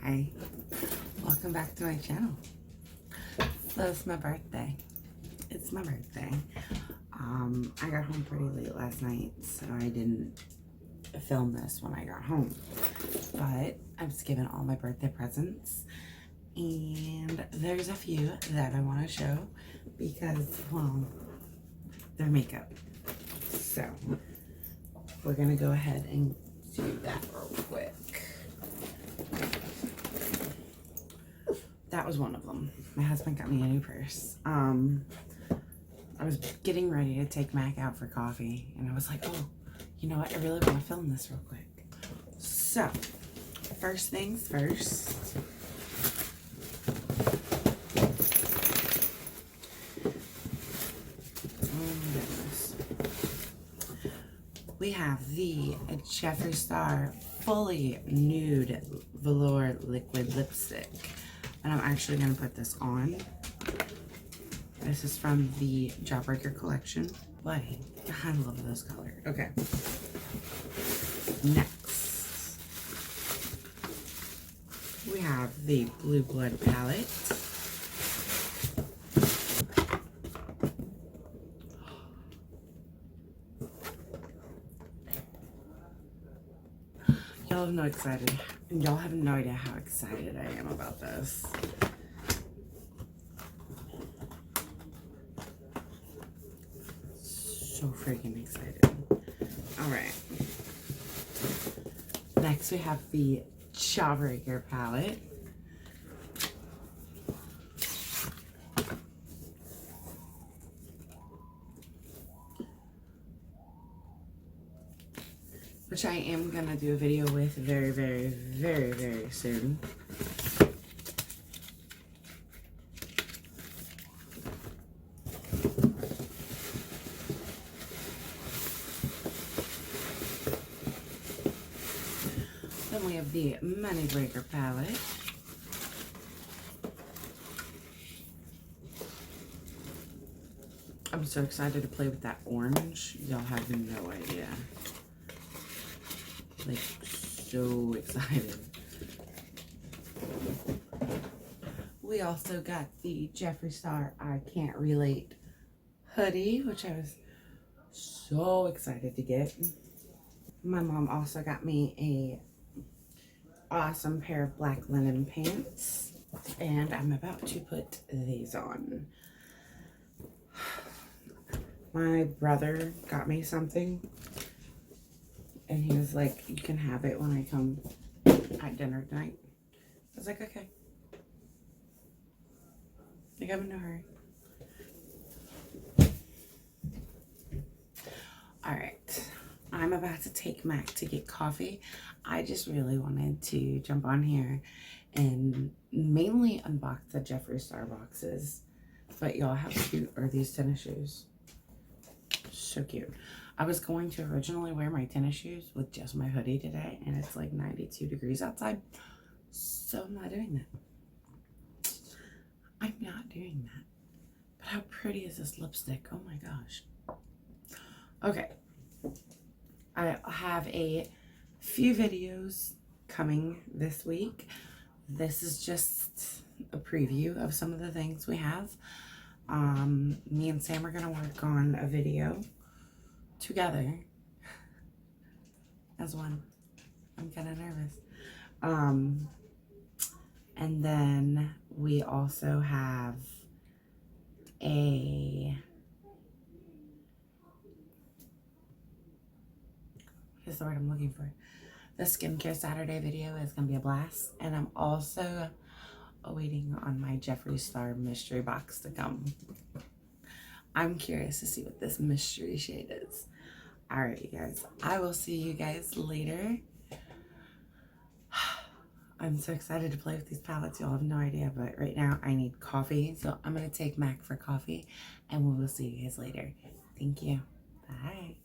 Hi, welcome back to my channel. So it's my birthday. It's my birthday. I got home pretty late last night, so I didn't film this when I got home. But I'm just giving all my birthday presents, and there's a few that I want to show because, well, they're makeup. So we're gonna go ahead and do that real quick. That was one of them. My husband got me a new purse. I was getting ready to take Mac out for coffee, and I was like, oh, you know what? I really want to film this real quick. So, first things first. Oh my goodness. We have the Jeffree Star Fully Nude Velour Liquid Lipstick. And I'm actually going to put this on. This is from the Jawbreaker collection. Bloody, I love this color. Okay. Next, we have the Blue Blood palette. Y'all have no idea how excited I am about this. So freaking excited. Alright. Next we have the Jawbreaker palette. Which I am going to do a video with very, very, very, very soon. Then we have the Money Breaker palette. I'm so excited to play with that orange. Y'all have no idea. Like, so excited. We also got the Jeffree Star I Can't Relate hoodie, which I was so excited to get. My mom also got me a awesome pair of black linen pants, and I'm about to put these on. My brother got me something, and he was like, you can have it when I come at dinner tonight. I was like, okay. Like, I'm in no hurry. Alright. I'm about to take Mac to get coffee. I just really wanted to jump on here and mainly unbox the Jeffree Star boxes. But y'all, how cute are these tennis shoes? So cute. I was going to originally wear my tennis shoes with just my hoodie today, and it's like 92 degrees outside. So I'm not doing that. I'm not doing that. But how pretty is this lipstick? Oh my gosh. Okay. I have a few videos coming this week. This is just a preview of some of the things we have. Me and Sam are going to work on a video together as one. I'm kind of nervous. And then we also have here's the word I'm looking for. The Skincare Saturday video is going to be a blast. And I'm also waiting on my Jeffree Star mystery box to come. I'm curious to see what this mystery shade is. Alright, you guys. I will see you guys later. I'm so excited to play with these palettes. Y'all have no idea, but right now I need coffee. So I'm going to take Mac for coffee, and we will see you guys later. Thank you. Bye.